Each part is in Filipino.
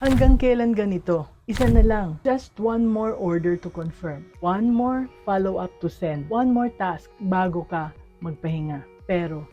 Hanggang kailan ganito? Isa na lang. Just one more order to confirm. One more follow-up to send. One more task bago ka magpahinga. Pero,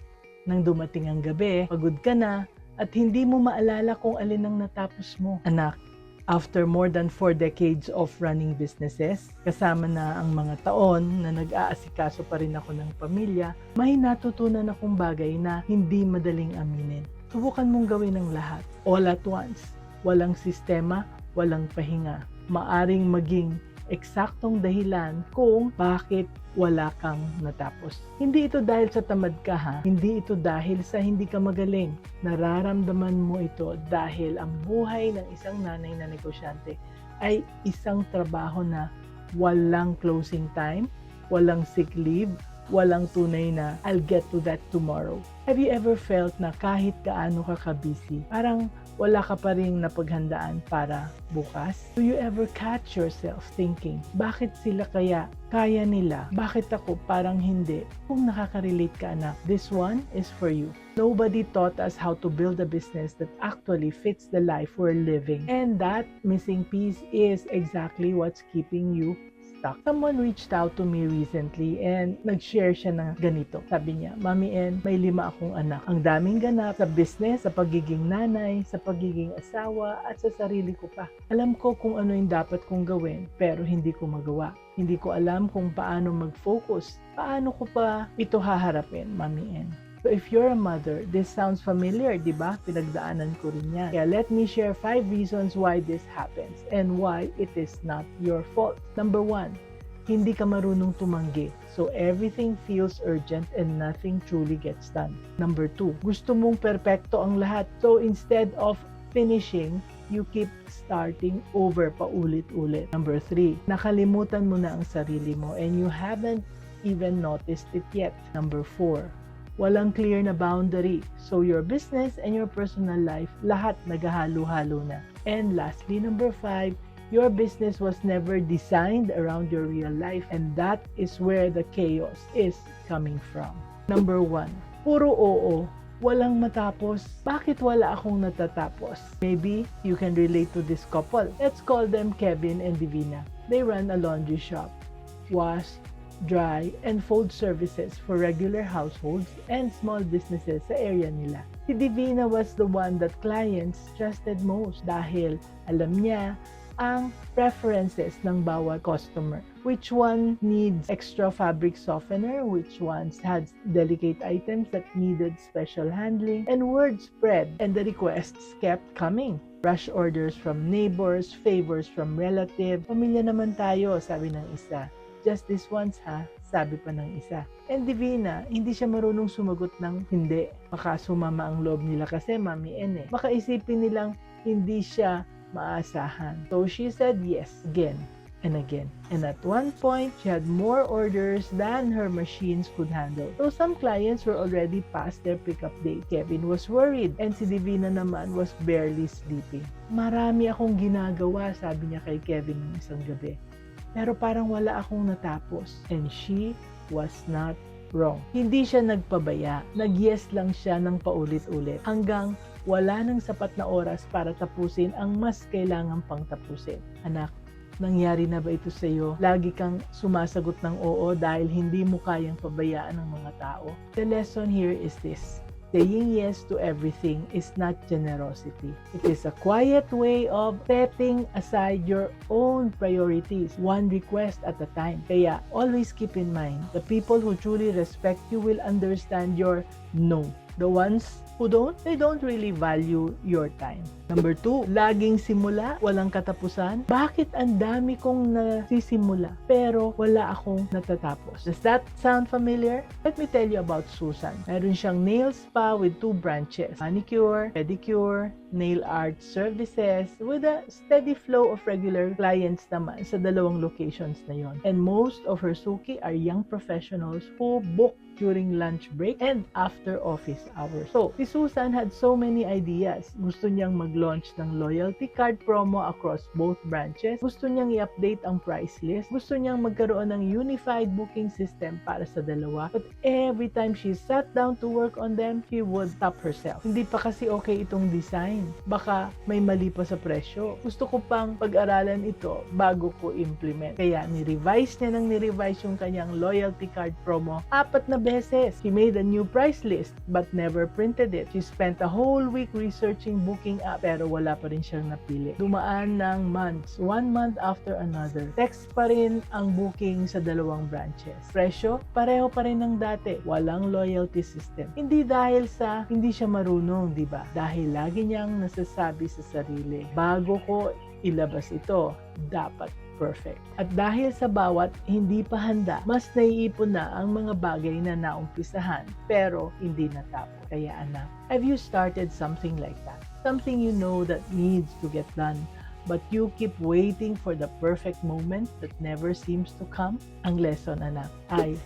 nang dumating ang gabi, pagod ka na, at hindi mo maalala kung alin ang natapos mo. Anak, after more than 4 decades of running businesses, kasama na ang mga taon na nag-aasikaso pa rin ako ng pamilya, may natutunan akong bagay na hindi madaling aminin. Subukan mong gawin ang lahat, all at once. Walang sistema, walang pahinga. Maaring maging eksaktong dahilan kung bakit wala kang natapos. Hindi ito dahil sa tamad ka ha. Hindi ito dahil sa hindi ka magaling. Nararamdaman mo ito dahil ang buhay ng isang nanay na negosyante ay isang trabaho na walang closing time, walang sick leave, walang tunay na I'll get to that tomorrow. Have you ever felt na kahit gaano ka ka-busy, parang wala ka pa ring napaghandaan para bukas? Do you ever catch yourself thinking, bakit sila kaya kaya nila? Bakit ako parang hindi? Kung nakaka-relate ka anak, this one is for you. Nobody taught us how to build a business that actually fits the life we're living. And that missing piece is exactly what's keeping you stuck. Someone reached out to me recently and nag-share siya na ganito. Sabi niya, Mami En, may 5 akong anak. Ang daming ganap sa business, sa pagiging nanay, sa pagiging asawa, at sa sarili ko pa. Alam ko kung ano yung dapat kong gawin, pero hindi ko magawa. Hindi ko alam kung paano mag-focus. Paano ko pa ito haharapin, Mami En? So if you're a mother, this sounds familiar, di ba? Pinagdaanan ko rin yan. Kaya let me share 5 reasons why this happens and why it is not your fault. Number 1, hindi ka marunong tumanggi. So everything feels urgent and nothing truly gets done. Number 2, gusto mong perpekto ang lahat. So instead of finishing, you keep starting over paulit-ulit. Number 3, nakalimutan mo na ang sarili mo and you haven't even noticed it yet. Number 4, walang clear na boundary. So your business and your personal life, lahat naghahalo-halo na. And lastly, number 5, your business was never designed around your real life, and that is where the chaos is coming from. Number 1, puro oo, walang matapos. Bakit wala akong natatapos? Maybe you can relate to this couple. Let's call them Kevin and Divina. They run a laundry shop, wash, dry, and fold services for regular households and small businesses sa area nila. Si Divina was the one that clients trusted most dahil alam niya ang preferences ng bawat customer. Which one needs extra fabric softener, which ones had delicate items that needed special handling, and word spread, and the requests kept coming. Rush orders from neighbors, favors from relatives. Pamilya naman tayo, sabi ng isa. Just this once ha, sabi pa ng isa. And Divina, hindi siya marunong sumagot ng hindi. Baka sumama ang loob nila kasi Mami En eh. Baka isipin nilang hindi siya maasahan. So she said yes again and again. And at one point, she had more orders than her machines could handle. So some clients were already past their pickup date. Kevin was worried and si Divina naman was barely sleeping. Marami akong ginagawa, sabi niya kay Kevin ng isang gabi. Pero parang wala akong natapos. And she was not wrong. Hindi siya nagpabaya. Nag-yes lang siya ng paulit-ulit hanggang wala nang sapat na oras para tapusin ang mas kailangan pang tapusin. Anak, nangyari na ba ito sa iyo? Lagi kang sumasagot ng oo dahil hindi mo kayang pabayaan ng mga tao? The lesson here is this. Saying yes to everything is not generosity. It is a quiet way of setting aside your own priorities, one request at a time. Kaya always keep in mind, the people who truly respect you will understand your no. The ones who don't, they don't really value your time. Number 2, laging simula, walang katapusan. Bakit ang dami kong nasisimula pero wala akong natatapos? Does that sound familiar? Let me tell you about Susan. Meron siyang nail spa with 2 branches. Manicure, pedicure, nail art services with a steady flow of regular clients naman sa 2 locations na yon. And most of her suki are young professionals who book during lunch break, and after office hours. So, si Susan had so many ideas. Gusto niyang mag-launch ng loyalty card promo across both branches. Gusto niyang i-update ang price list. Gusto niyang magkaroon ng unified booking system para sa dalawa. But every time she sat down to work on them, she would stop herself. Hindi pa kasi okay itong design. Baka may mali pa sa presyo. Gusto ko pang pag-aralan ito bago ko implement. Kaya ni-revise niya ng ni-revise yung kanyang loyalty card promo 4 na beses. She made a new price list but never printed it. She spent a whole week researching booking app pero wala pa rin siyang napili. Dumaan ng months, 1 month after another. Text pa rin ang booking sa dalawang branches. Presyo, pareho pa rin ng dati. Walang loyalty system. Hindi dahil sa hindi siya marunong, di ba? Dahil lagi niyang nasasabi sa sarili, bago ko ilabas ito, dapat perfect. At dahil sa bawat hindi pa handa, mas naiipon na ang mga bagay na naumpisahan pero hindi natapos. Kaya anak, have you started something like that? Something you know that needs to get done, but you keep waiting for the perfect moment that never seems to come? Ang lesson, anak, ay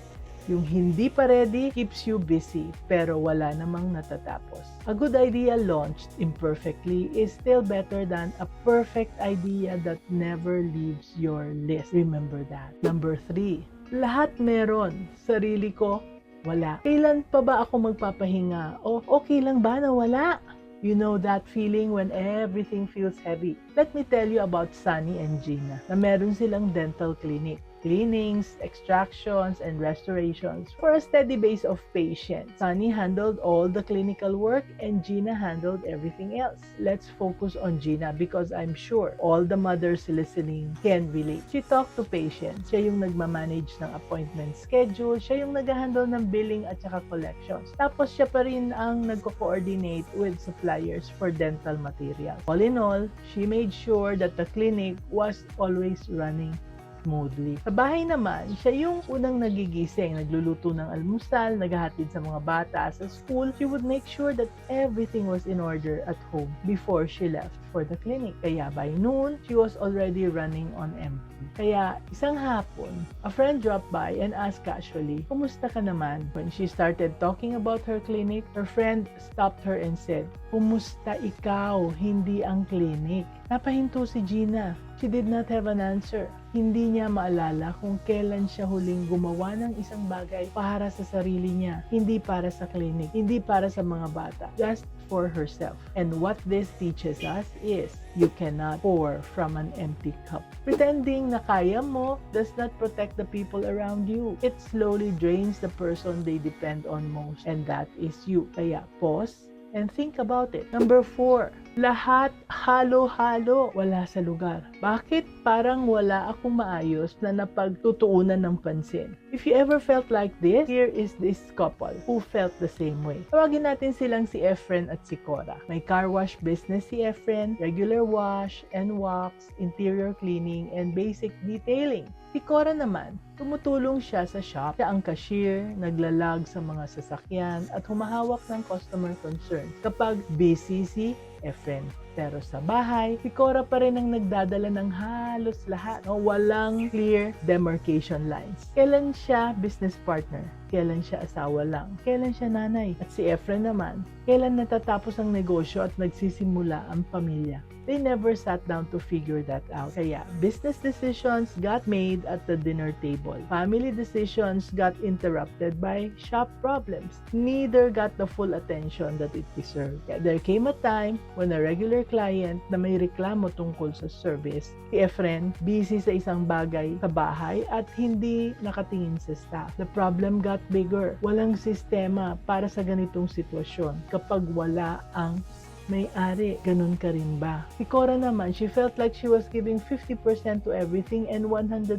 yung hindi pa ready keeps you busy pero wala namang natatapos. A good idea launched imperfectly is still better than a perfect idea that never leaves your list. Remember that. Number 3, lahat meron. Sarili ko, wala. Kailan pa ba ako magpapahinga? O okay lang ba na wala? You know that feeling when everything feels heavy. Let me tell you about Sunny and Gina na meron silang dental clinic. Cleanings, extractions, and restorations for a steady base of patients. Sunny handled all the clinical work and Gina handled everything else. Let's focus on Gina because I'm sure all the mothers listening can relate. She talked to patients. Siya yung nagmamanage ng appointment schedule. Siya yung nag-handle ng billing at saka collections. Tapos siya pa rin ang nagko-coordinate with suppliers for dental materials. All in all, she made sure that the clinic was always running smoothly. Sa bahay naman, siya yung unang nagigising, nagluluto ng almusal, naghahatid sa mga bata sa school. She would make sure that everything was in order at home before she left for the clinic. Kaya by noon, she was already running on empty. Kaya isang hapon, a friend dropped by and asked casually, "Kumusta ka naman?" When she started talking about her clinic, her friend stopped her and said, "Kumusta ikaw, hindi ang clinic?" Napahinto si Gina. She did not have an answer. Hindi niya maalala kung kailan siya huling gumawa ng isang bagay para sa sarili niya, hindi para sa clinic, hindi para sa mga bata, just for herself. And what this teaches us is you cannot pour from an empty cup. Pretending na kaya mo does not protect the people around you. It slowly drains the person they depend on most, and that is you. Kaya pause and think about it. Number 4, lahat halo-halo, wala sa lugar. Bakit parang wala akong maayos na napagtutuunan ng pansin? If you ever felt like this, here is this couple who felt the same way. Tawagin natin silang si Efren at si Cora. May car wash business si Efren, regular wash and wax, interior cleaning, and basic detailing. Si Cora naman, tumutulong siya sa shop. Siya ang cashier, naglalag sa mga sasakyan, at humahawak ng customer concerns kapag busy si Efren. Pero sa bahay, si Cora pa rin ang nagdadala ng halos lahat. No? Walang clear demarcation lines. Kailan siya business partner? Kailan siya asawa lang? Kailan siya nanay? At si Efren naman, kailan natatapos ang negosyo at nagsisimula ang pamilya? They never sat down to figure that out. Kaya, business decisions got made at the dinner table. Family decisions got interrupted by shop problems. Neither got the full attention that it deserved. Kaya there came a time when a regular client na may reklamo tungkol sa service, si Efren, busy sa isang bagay sa bahay at hindi nakatingin sa staff. The problem got bigger. Walang sistema para sa ganitong sitwasyon kapag wala ang may-ari. Ganun ka rin ba? Si Cora naman, she felt like she was giving 50% to everything and 100%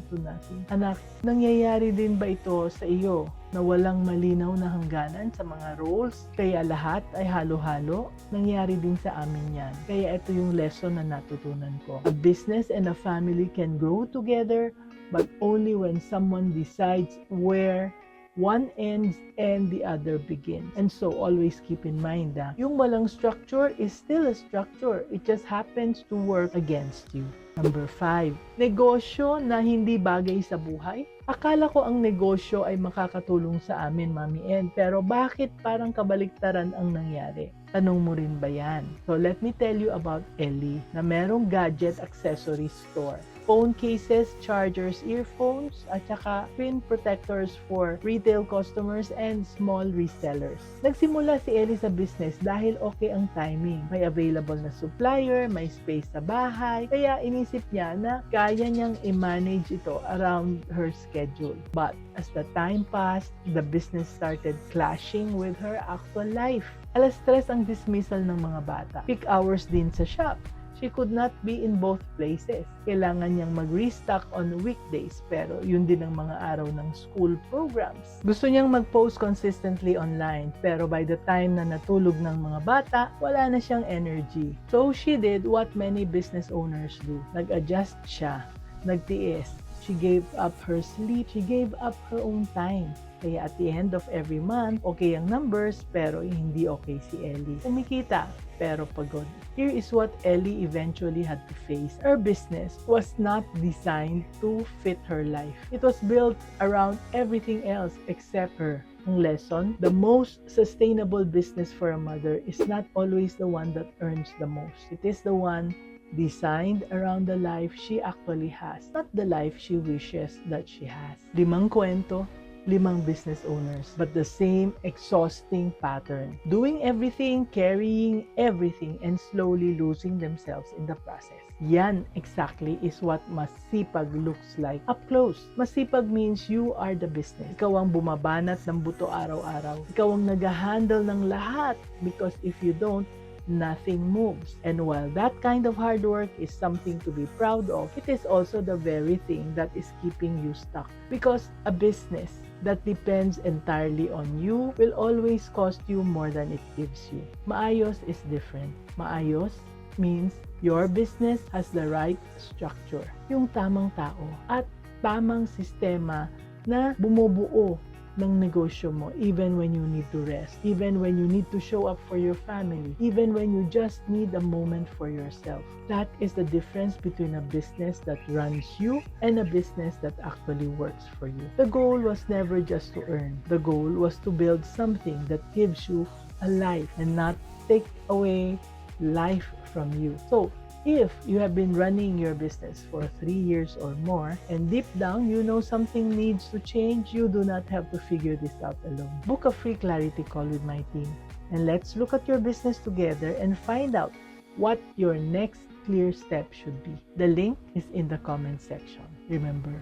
to nothing. Anak, nangyayari din ba ito sa iyo na walang malinaw na hangganan sa mga roles? Kaya lahat ay halo-halo? Nangyari din sa amin yan. Kaya ito yung lesson na natutunan ko. A business and a family can grow together, but only when someone decides where one ends and the other begins. And so, always keep in mind that yung walang structure is still a structure. It just happens to work against you. Number 5, negosyo na hindi bagay sa buhay, Akala ko ang negosyo ay makakatulong sa amin, Mami N, pero bakit parang kabaliktaran ang nangyari? Tanong mo rin ba yan? So let me tell you about Ellie na merong gadget accessory store. Phone cases, chargers, earphones, at saka screen protectors for retail customers and small resellers. Nagsimula si Ellie sa business dahil okay ang timing. May available na supplier, may space sa bahay, kaya inisip niya na kaya niyang i-manage ito around her schedule. But as the time passed, the business started clashing with her actual life. Alas 3 ang dismissal ng mga bata. Peak hours din sa shop. She could not be in both places. Kailangan niyang mag-restock on weekdays, pero yun din ang mga araw ng school programs. Gusto niyang mag-post consistently online, pero by the time na natulog ng mga bata, wala na siyang energy. So she did what many business owners do. Nag-adjust siya, nagtiis. She gave up her sleep, she gave up her own time. Kaya at the end of every month, okay ang numbers, pero hindi okay si Ellie. Kumikita, pero pagod. Here is what Ellie eventually had to face. Her business was not designed to fit her life. It was built around everything else except her. Ang lesson, the most sustainable business for a mother is not always the one that earns the most. It is the one designed around the life she actually has, not the life she wishes that she has. 5 kwento, 5 business owners, but the same exhausting pattern. Doing everything, carrying everything, and slowly losing themselves in the process. Yan exactly is what masipag looks like up close. Masipag means you are the business. Ikaw ang bumabanat ng buto araw-araw. Ikaw ang nag-handle ng lahat, because if you don't, nothing moves. And while that kind of hard work is something to be proud of, it is also the very thing that is keeping you stuck. Because a business that depends entirely on you will always cost you more than it gives you. Maayos is different. Maayos means your business has the right structure, yung tamang tao at tamang sistema na bumubuo ng negosyo mo, even when you need to rest, even when you need to show up for your family, even when you just need a moment for yourself. That is the difference between a business that runs you and a business that actually works for you. The goal was never just to earn. The goal was to build something that gives you a life and not take away life from you. So, if you have been running your business for 3 years or more, and deep down you know something needs to change, you do not have to figure this out alone. Book a free clarity call with my team, and let's look at your business together and find out what your next clear step should be. The link is in the comment section. Remember,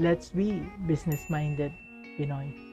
let's be business-minded Pinoy.